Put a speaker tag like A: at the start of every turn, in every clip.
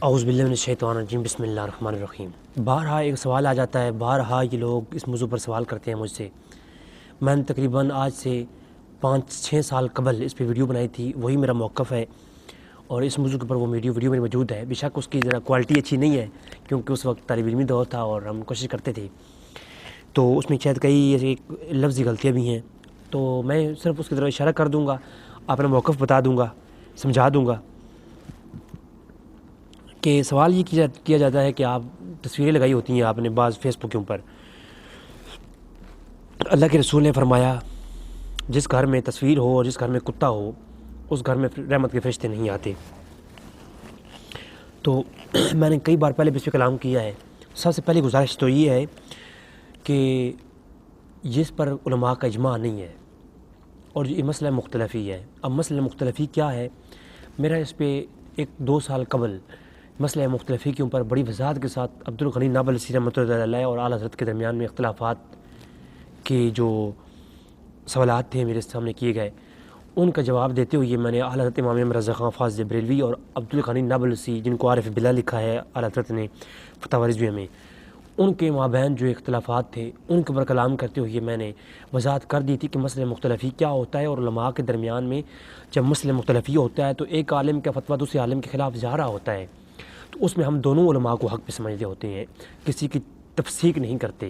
A: اعوذ باللہ من الشیطان الرجیم بسم اللہ الرحمن الرحیم۔ بارہا ایک سوال آ جاتا ہے، بارہا یہ لوگ اس موضوع پر سوال کرتے ہیں مجھ سے۔ میں نے تقریباً آج سے 5-6 سال قبل اس پہ ویڈیو بنائی تھی، وہی میرا موقف ہے اور اس موضوع کے اوپر وہ ویڈیو میری موجود ہے۔ بے شک اس کی ذرا کوالٹی اچھی نہیں ہے کیونکہ اس وقت طالب علمی دور تھا اور ہم کوشش کرتے تھے، تو اس میں شاید کئی ایسی لفظی غلطیاں بھی ہیں، تو میں صرف اس کی طرف اشارہ کر دوں گا، اپنا موقف بتا دوں گا، سمجھا دوں گا کہ سوال یہ کیا جاتا ہے کہ آپ تصویریں لگائی ہوتی ہیں آپ نے بعض فیس بک کے اوپر۔ اللہ کے رسول نے فرمایا جس گھر میں تصویر ہو اور جس گھر میں کتا ہو اس گھر میں رحمت کے فرشتے نہیں آتے۔ تو میں نے کئی بار پہلے بھی اس پہ کلام کیا ہے۔ سب سے پہلی گزارش تو یہ ہے کہ جس پر علماء کا اجماع نہیں ہے اور یہ مسئلہ مختلفی ہے۔ اب مسئلہ مختلفی کیا ہے؟ میرا اس پہ 1-2 سال قبل مسئلہ مختلفی کے اوپر بڑی وضاحت کے ساتھ عبدالغنی نابلسی رحمۃ اللہ علیہ اور اعلیٰ حضرت کے درمیان میں اختلافات کے جو سوالات تھے میرے سامنے کیے گئے، ان کا جواب دیتے ہوئے میں نے اعلیٰ حضرت امام رضا خان فاضل بریلوی اور عبدالغنی نابلسی، جن کو عارف باللہ لکھا ہے اعلیٰ حضرت نے فتاوی رضویہ میں، ان کے مابین جو اختلافات تھے ان کے اوپر کلام کرتے ہوئے میں نے وضاحت کر دی تھی کہ مسئلہ مختلفی کیا ہوتا ہے، اور علماء کے درمیان میں جب مسئلہ مختلفی ہوتا ہے تو ایک عالم کا فتویٰ دوسرے عالم کے خلاف جا رہا ہوتا ہے، تو اس میں ہم دونوں علماء کو حق پہ سمجھتے ہوتے ہیں، کسی کی تفسیق نہیں کرتے۔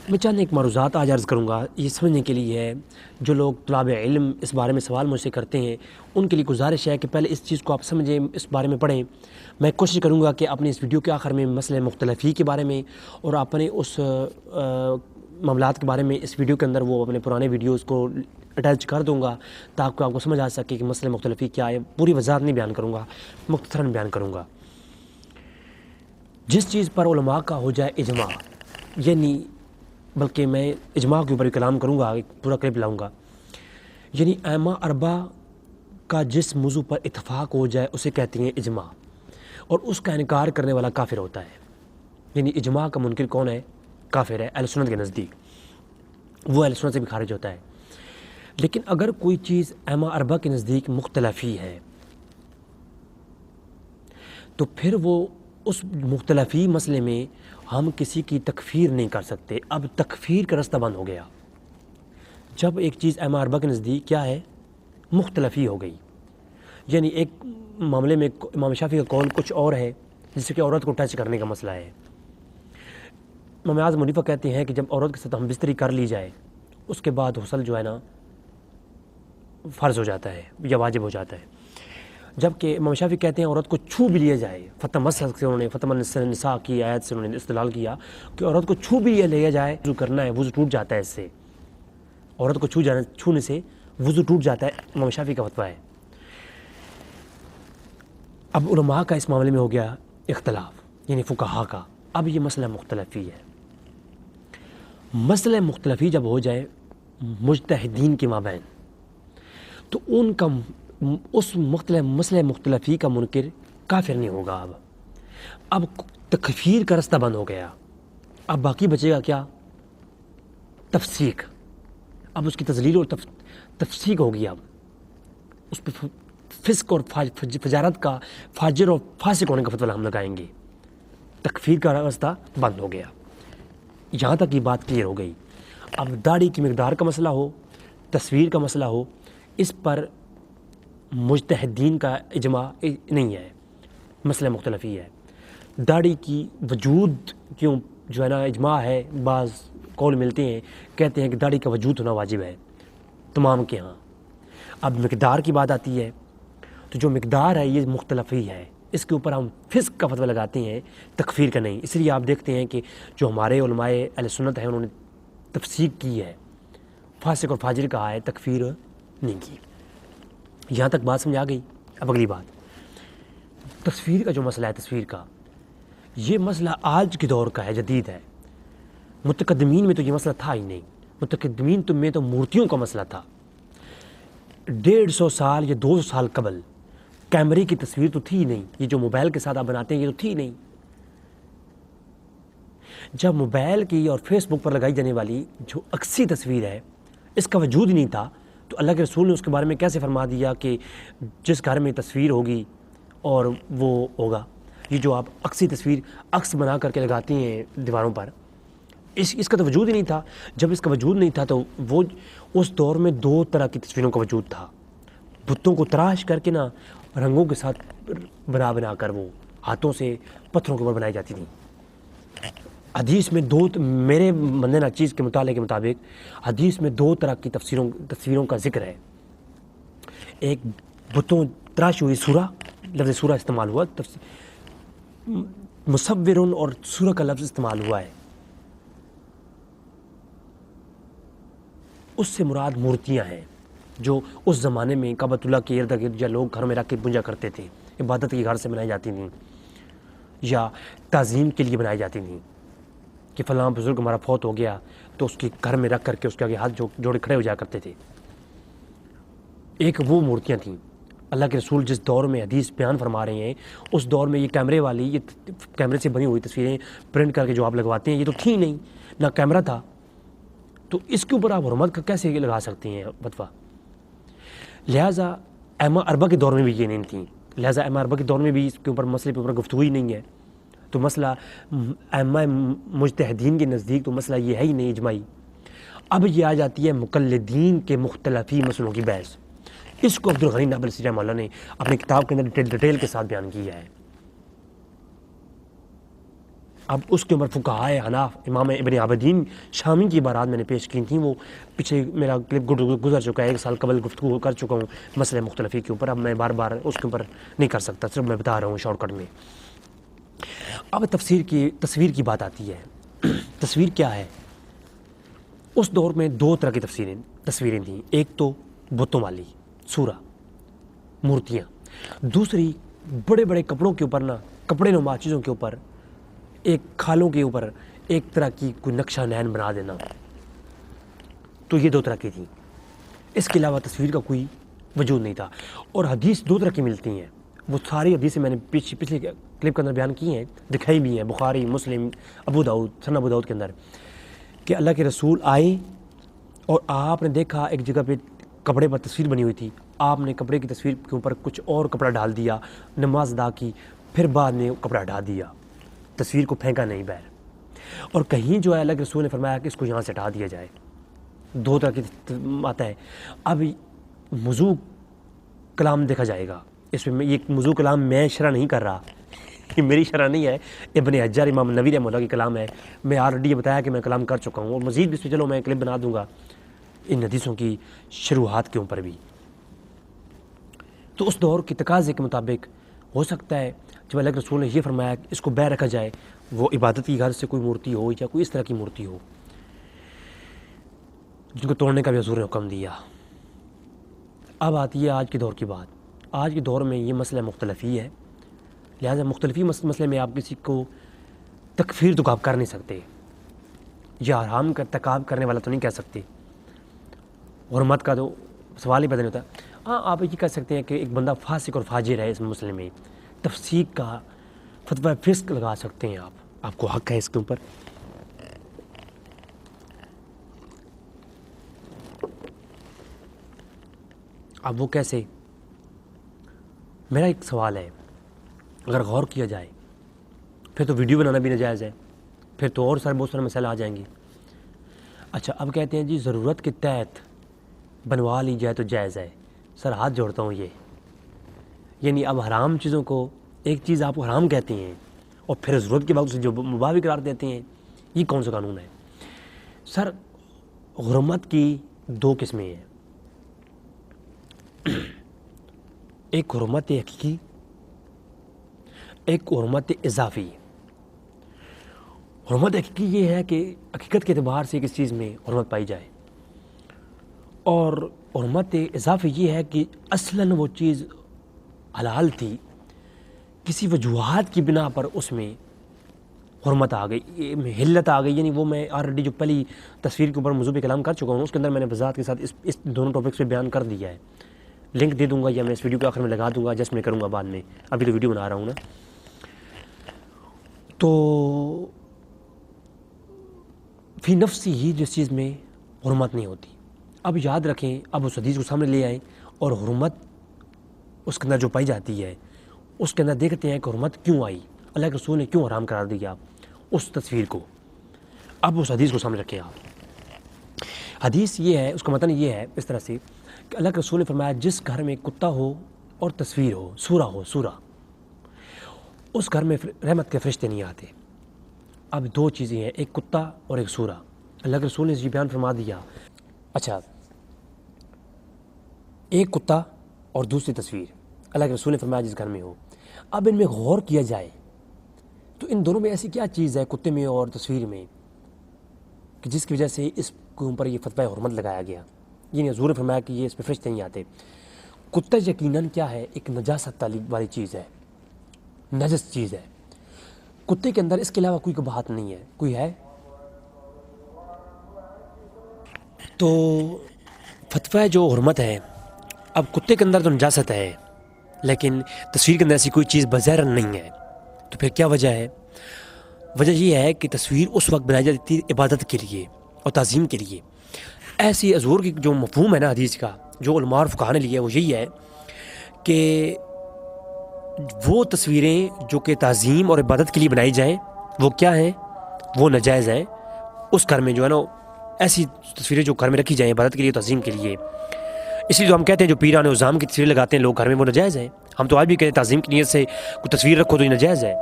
A: میں چند ایک معروضات آج عرض کروں گا، یہ سمجھنے کے لیے ہے۔ جو لوگ طلاب علم اس بارے میں سوال مجھ سے کرتے ہیں ان کے لیے گزارش ہے کہ پہلے اس چیز کو آپ سمجھیں، اس بارے میں پڑھیں۔ میں کوشش کروں گا کہ اپنے اس ویڈیو کے آخر میں مسئلہ مختلفی کے بارے میں اور اپنے اس معاملات کے بارے میں اس ویڈیو کے اندر وہ اپنے پرانے ویڈیوز کو اٹیچ کر دوں گا تاکہ آپ کو سمجھ آ سکے کہ مسئلہ مختلفی کیا ہے۔ پوری وضاحت نہیں بیان کروں گا، مختصراً بیان کروں گا۔ جس چیز پر علماء کا ہو جائے اجماع، یعنی بلکہ میں اجماع کے اوپر کلام کروں گا، ایک پورا کلپ لاؤں گا، یعنی ائمہ اربع کا جس موضوع پر اتفاق ہو جائے اسے کہتے ہیں اجماع، اور اس کا انکار کرنے والا کافر ہوتا ہے۔ یعنی اجماع کا منکر کون ہے؟ کافر ہے اہل سنت کے نزدیک، وہ اہل سنت سے بھی خارج ہوتا ہے۔ لیکن اگر کوئی چیز ائمہ اربعہ کے نزدیک مختلفی ہے تو پھر وہ اس مختلفی مسئلے میں ہم کسی کی تکفیر نہیں کر سکتے۔ اب تکفیر کا رستہ بند ہو گیا جب ایک چیز ائمہ اربعہ کے نزدیک کیا ہے؟ مختلفی ہو گئی۔ یعنی ایک معاملے میں امام شافعی کا قول کچھ اور ہے، جس کہ عورت کو ٹچ کرنے کا مسئلہ ہے۔ امام اعظم حنیفہ کہتے ہیں کہ جب عورت کے ساتھ ہم بستری کر لی جائے اس کے بعد غسل جو ہے نا فرض ہو جاتا ہے یا واجب ہو جاتا ہے، جبکہ امام شافعی کہتے ہیں عورت کو چھو بھی لیا جائے۔ فتح مسح سے انہوں نے فتح النساء کی آیت سے انہوں نے استدلال کیا کہ عورت کو چھو بھی لیا جائے، وضو کرنا ہے، وضو ٹوٹ جاتا ہے اس سے، عورت کو چھونے سے وضو ٹوٹ جاتا ہے، امام شافعی کا فتویٰ ہے۔ اب علماء کا اس معاملے میں ہو گیا اختلاف، یعنی فقہاء کا۔ اب یہ مسئلہ مختلفی ہے۔ مسئلہ مختلفی جب ہو جائے مجتہدین کے مابین تو ان کا اس مسئلہ مختلفی کا منکر کافر نہیں ہوگا۔ اب تکفیر کا رستہ بند ہو گیا، اب باقی بچے گا کیا؟ تفسیق۔ اب اس کی تذلیل اور تفسیق ہوگی۔ اب اس پہ فسق اور فجارت کا، فاجر اور فاسق ہونے کا فتویٰ ہم لگائیں گے۔ تکفیر کا راستہ بند ہو گیا۔ یہاں تک یہ بات کلیئر ہو گئی۔ اب داڑھی کی مقدار کا مسئلہ ہو، تصویر کا مسئلہ ہو، اس پر مجتہدین کا اجماع نہیں ہے، مسئلہ مختلفی ہے۔ داڑھی کی وجود کیوں جو ہے نا اجماع ہے، بعض قول ملتے ہیں کہتے ہیں کہ داڑھی کا وجود ہونا واجب ہے تمام کے ہاں۔ اب مقدار کی بات آتی ہے تو جو مقدار ہے یہ مختلفی ہے، اس کے اوپر ہم فسق کا فتویٰ لگاتے ہیں، تکفیر کا نہیں۔ اس لیے آپ دیکھتے ہیں کہ جو ہمارے علماء اہل سنت ہیں انہوں نے تفسیق کی ہے، فاسق اور فاجر کہا ہے، تکفیر نہیں کی۔ یہاں تک بات سمجھ آ گئی۔ اب اگلی بات تصویر کا جو مسئلہ ہے، تصویر کا یہ مسئلہ آج کے دور کا ہے، جدید ہے۔ متقدمین میں تو یہ مسئلہ تھا ہی نہیں۔ متقدمین میں تو مورتیوں کا مسئلہ تھا۔ 150 سال یا 200 سال قبل کیمرے کی تصویر تو تھی ہی نہیں، یہ جو موبائل کے ساتھ آپ بناتے ہیں یہ تو تھی ہی نہیں۔ جب موبائل کی اور فیس بک پر لگائی جانے والی جو عکسی تصویر ہے اس کا وجود ہی نہیں تھا، تو اللہ کے رسول نے اس کے بارے میں کیسے فرما دیا کہ جس گھر میں تصویر ہوگی اور وہ ہوگا. یہ جو آپ عکسی تصویر عکس بنا کر کے لگاتی ہیں دیواروں پر, اس کا تو وجود ہی نہیں تھا. جب اس کا وجود نہیں تھا تو وہ اس دور میں 2 طرح کی تصویروں کا وجود تھا. بتوں کو تراش کر کے نا رنگوں کے ساتھ بنا کر وہ ہاتھوں سے پتھروں کے اوپر بنائی جاتی تھیں. حدیث میں میرے مندنا چیز کے مطالعے کے مطابق حدیث میں 2 طرح کی تصویروں کا ذکر ہے. ایک بتوں تراشی ہوئی سورہ, لفظ سورہ استعمال ہوا, مصورن اور سورہ کا لفظ استعمال ہوا ہے. اس سے مراد مورتیاں ہیں جو اس زمانے میں کعبۃ اللہ کے ارد گرد یا لوگ گھروں میں رکھ کے پوجا کرتے تھے, عبادت کے گھر سے بنائی جاتی تھیں یا تعظیم کے لیے بنائی جاتی تھیں کہ فلاں بزرگ ہمارا فوت ہو گیا تو اس کے گھر میں رکھ کر کے اس کے آگے ہاتھ جوڑے کھڑے ہو جایا کرتے تھے. ایک وہ مورتیاں تھیں. اللہ کے رسول جس دور میں حدیث بیان فرما رہے ہیں اس دور میں یہ کیمرے سے بنی ہوئی تصویریں پرنٹ کر کے جو آپ لگواتے ہیں یہ تو تھیں نہیں, نہ کیمرہ تھا, تو اس کے اوپر آپ حرمت کا کیسے لگا سکتے ہیں فتویٰ. لہٰذا ائمہ اربعہ کے دور میں بھی یہ نہیں تھیں, لہٰذا ائمہ اربعہ کے دور میں بھی اس کے اوپر مسئلے کے اوپر گفتگو ہی نہیں ہے. تو مسئلہ ائمہ مجتہدین کے نزدیک تو مسئلہ یہ ہے ہی نہیں اجماعی. اب یہ آ جاتی ہے مقلدین کے مختلفی مسئلوں کی بحث. اس کو عبدالغنی نابلسی رحمہ اللہ نے اپنی کتاب کے اندر ڈیٹیل کے ساتھ بیان کیا ہے. اب اس کے اوپر فقہائے حناف, امام ابن عابدین شامی کی عبارات میں نے پیش کی تھیں, وہ پیچھے میرا کلپ گزر چکا ہے, 1 سال قبل گفتگو کر چکا ہوں مسئلہ مختلفی کے اوپر. اب میں بار بار اس کے اوپر نہیں کر سکتا, صرف میں بتا رہا ہوں شارٹ کٹ میں. اب تصویر کی بات آتی ہے. تصویر کیا ہے؟ اس دور میں 2 طرح کی تصویریں تھیں. ایک تو بتوں والی سورہ مورتیاں, دوسری بڑے بڑے کپڑوں کے اوپر نا, کپڑے نما چیزوں کے اوپر, ایک کھالوں کے اوپر ایک طرح کی کوئی نقشہ نین بنا دینا. تو یہ 2 طرح کی تھیں. اس کے علاوہ تصویر کا کوئی وجود نہیں تھا. اور حدیث 2 طرح کی ملتی ہیں. وہ ساری حدیثیں میں نے پچھلے کلپ کے اندر بیان کی ہیں, دکھائی بھی ہیں, بخاری, مسلم, ابو داؤد, سنن ابو داؤد کے اندر, کہ اللہ کے رسول آئے اور آپ نے دیکھا ایک جگہ پہ کپڑے پر تصویر بنی ہوئی تھی. آپ نے کپڑے کی تصویر کے اوپر کچھ اور کپڑا ڈال دیا, نماز ادا کی, پھر بعد میں کپڑا ہٹا دیا, تصویر کو پھینکا نہیں باہر. اور کہیں جو ہے اللہ کے رسول نے فرمایا کہ اس کو یہاں سے ہٹا دیا جائے. 2 طرح کی آتا ہے. اب موضوع کلام دیکھا جائے گا. اس میں یہ موضوع کلام میں شرح نہیں کر رہا, یہ میری شرح نہیں ہے, ابن حجر امام نووی رحمہ اللہ کی کلام ہے. میں آلریڈی یہ بتایا کہ میں کلام کر چکا ہوں, اور مزید بھی اس پہ چلو میں کلپ بنا دوں گا ان حدیثوں کی شروحات کے اوپر بھی. تو اس دور کی تقاضے کے مطابق ہو سکتا ہے جب اللہ کے رسول نے یہ فرمایا کہ اس کو بے رکھا جائے, وہ عبادت کی غرض سے کوئی مورتی ہو یا کوئی اس طرح کی مورتی ہو, جن کو توڑنے کا بھی حضور نے حکم دیا. اب آتی ہے آج کے دور کی بات. آج کے دور میں یہ مسئلہ مختلفی ہے, لہٰذا مختلفی مسئلے میں آپ کسی کو تکفیر تو آپ کر نہیں سکتے, یا حرام کا ارتکاب کرنے والا تو نہیں کہہ سکتے. حرمت کا تو سوال ہی پیدا نہیں ہوتا. ہاں, آپ یہ کہہ سکتے ہیں کہ ایک بندہ فاسق اور فاجر ہے. اس مسئلے میں تفسیق کا فتویٰ فسق لگا سکتے ہیں آپ کو حق ہے اس کے اوپر. اب وہ کیسے؟ میرا ایک سوال ہے, اگر غور کیا جائے پھر تو ویڈیو بنانا بھی ناجائز ہے, پھر تو اور بہت سارے مسائل آ جائیں گے. اچھا, اب کہتے ہیں جی ضرورت کے تحت بنوا لی جائے تو جائز ہے. سر ہاتھ جوڑتا ہوں, یہ یعنی اب حرام چیزوں کو, ایک چیز آپ کو حرام کہتے ہیں اور پھر ضرورت کے بعد اسے جو مباح بھی قرار دیتے ہیں, یہ کون سا قانون ہے؟ سر حرمت کی 2 قسمیں ہیں. ایک حرمت حقیقی, ایک حرمت اضافی. حرمت حقیقی یہ ہے کہ حقیقت کے اعتبار سے کس چیز میں حرمت پائی جائے, اور حرمت اضافی یہ ہے کہ اصلاً وہ چیز حلال تھی, کسی وجوہات کی بنا پر اس میں حرمت آ گئی, حلت آ گئی. یعنی وہ میں آلریڈی جو پہلی تصویر کے اوپر موضوع پہ کلام کر چکا ہوں, اس کے اندر میں نے وضاحت کے ساتھ اس دونوں ٹاپکس پہ بیان کر دیا ہے. لنک دے دوں گا یا میں اس ویڈیو کے آخر میں لگا دوں گا, جس میں کروں گا بعد میں, ابھی تو ویڈیو بنا رہا ہوں نا. تو فی نفسی ہی جس چیز میں حرمت نہیں ہوتی. اب یاد رکھیں, اب اس حدیث کو سامنے لے آئیں, اور حرمت اس کے اندر جو پائی جاتی ہے اس کے اندر دیکھتے ہیں کہ حرمت کیوں آئی، اللہ کے رسول نے کیوں حرام قرار دیا اس تصویر کو۔ اب اس حدیث کو سامنے رکھیں آپ۔ حدیث یہ ہے، اس کا متن یہ ہے اس طرح سے کہ اللہ کے رسول نے فرمایا جس گھر میں کتا ہو اور تصویر ہو، سورہ، اس گھر میں رحمت کے فرشتے نہیں آتے۔ اب دو چیزیں ہیں، ایک کتا اور ایک سورہ، اللہ کے رسول نے یہ بیان فرما دیا۔ اچھا، ایک کتا اور دوسری تصویر، اللہ کے رسول نے فرمایا جس گھر میں ہو۔ اب ان میں غور کیا جائے تو ان دونوں میں ایسی کیا چیز ہے، کتے میں اور تصویر میں، کہ جس کی وجہ سے اس کے اوپر یہ فتویٰ حرمت لگایا گیا؟ یعنی حضور نے فرمایا کہ یہ اس پہ فرشتے نہیں آتے۔ کتا یقیناً کیا ہے، ایک نجاست والی چیز ہے، نجس چیز ہے۔ کتے کے اندر اس کے علاوہ کوئی بات نہیں ہے، کوئی ہے؟ تو فتویٰ جو حرمت ہے، اب کتے کے اندر تو نجاست ہے لیکن تصویر کے اندر ایسی کوئی چیز بظاہر نہیں ہے، تو پھر کیا وجہ ہے؟ وجہ یہ ہے کہ تصویر اس وقت بنائی جاتی تھی عبادت کے لیے اور تعظیم کے لیے۔ ایسی حضور کی جو مفہوم ہے نا حدیث کا، جو علماء اور فقہاء نے لیا ہے، وہ یہی ہے کہ وہ تصویریں جو کہ تعظیم اور عبادت کے لیے بنائی جائیں وہ کیا ہیں؟ وہ ناجائز ہیں۔ اس گھر میں جو ہے نا ایسی تصویریں جو گھر میں رکھی جائیں عبادت کے لیے، تعظیم کے لیے، اس لیے تو ہم کہتے ہیں جو پیران عظام کی تصویریں لگاتے ہیں لوگ گھر میں، وہ ناجائز ہیں۔ ہم تو آج بھی کہتے ہیں تعظیم کی نیت سے کوئی تصویر رکھو تو یہ ناجائز ہے۔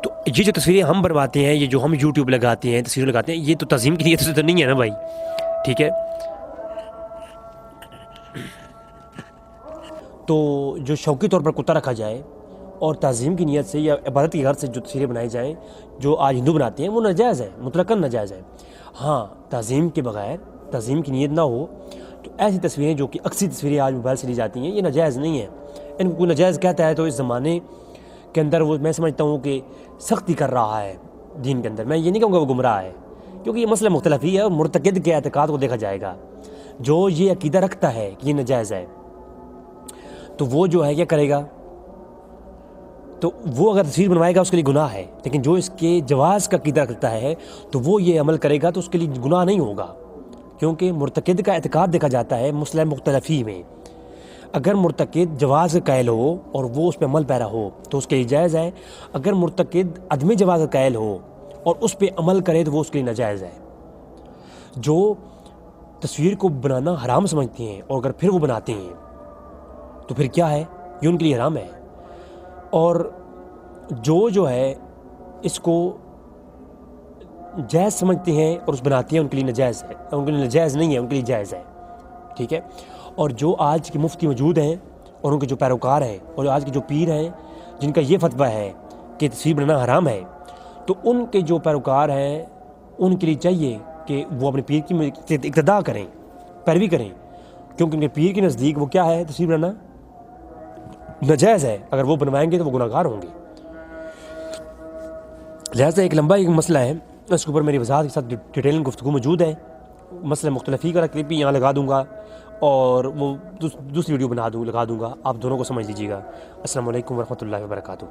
A: تو یہ جو تصویریں ہم بنواتے ہیں، یہ جو ہم یوٹیوب لگاتے ہیں، تصویریں لگاتے ہیں، یہ تو تعظیم کی نیت سے تو نہیں ہے نا بھائی، ٹھیک ہے؟ تو جو شوقی طور پر کتا رکھا جائے اور تعظیم کی نیت سے یا عبادت کی غرض سے جو تصویریں بنائی جائیں جو آج ہندو بناتے ہیں، وہ ناجائز ہے، مطلقاً ناجائز ہے۔ ہاں، تعظیم کے بغیر، تعظیم کی نیت نہ ہو تو ایسی تصویریں جو کہ اکثر تصویریں آج موبائل سے لی جاتی ہیں، یہ ناجائز نہیں ہیں۔ ان کو کوئی ناجائز کہتا ہے تو اس زمانے کے اندر وہ میں سمجھتا ہوں کہ سختی کر رہا ہے دین کے اندر۔ میں یہ نہیں کہوں گا وہ گمراہ ہے، کیونکہ یہ مسئلہ مختلف ہی ہے اور مرتکد کے اعتقاد کو دیکھا جائے گا۔ جو یہ عقیدہ رکھتا ہے کہ یہ ناجائز ہے تو وہ جو ہے کیا کرے گا؟ تو وہ اگر تصویر بنوائے گا اس کے لیے گناہ ہے، لیکن جو اس کے جواز کا عقیدہ رکھتا ہے تو وہ یہ عمل کرے گا تو اس کے لیے گناہ نہیں ہوگا، کیونکہ مرتکد کا اعتقاد دیکھا جاتا ہے مسئلہ مختلفی میں۔ اگر مرتکد جواز کا قائل ہو اور وہ اس پہ عمل پیرا ہو تو اس کے لیے جائز ہے، اگر مرتکد عدم جواز کا قائل ہو اور اس پہ عمل کرے تو وہ اس کے لیے ناجائز ہے۔ جو تصویر کو بنانا حرام سمجھتے ہیں اور اگر پھر وہ بناتے ہیں تو پھر کیا ہے؟ یہ ان کے لیے حرام ہے۔ اور جو ہے اس کو جائز سمجھتے ہیں اور اس بناتے ہیں، ان کے لیے ناجائز ہے، ان کے لیے ناجائز نہیں ہے، ان کے لیے جائز ہے، ٹھیک ہے؟ اور جو آج کے مفتی موجود ہیں اور ان کے جو پیروکار ہیں اور آج کے جو پیر ہیں جن کا یہ فتویٰ ہے کہ تصویر بنانا حرام ہے، تو ان کے جو پیروکار ہیں ان کے لیے چاہیے کہ وہ اپنے پیر کی اقتداء کریں، پیروی کریں، کیونکہ ان کے پیر کے نزدیک وہ کیا ہے؟ تصویر بنانا ناجائز ہے، اگر وہ بنوائیں گے تو وہ گناہگار ہوں گے۔ لہٰذا ایک لمبا ایک مسئلہ ہے، اس کے اوپر میری وضاحت کے ساتھ ڈیٹیل گفتگو موجود ہے۔ مسئلہ مختلفی کا کلپ بھی یہاں لگا دوں گا اور وہ دوسری ویڈیو لگا دوں گا، آپ دونوں کو سمجھ لیجیے گا۔ السلام علیکم ورحمۃ اللہ وبرکاتہ۔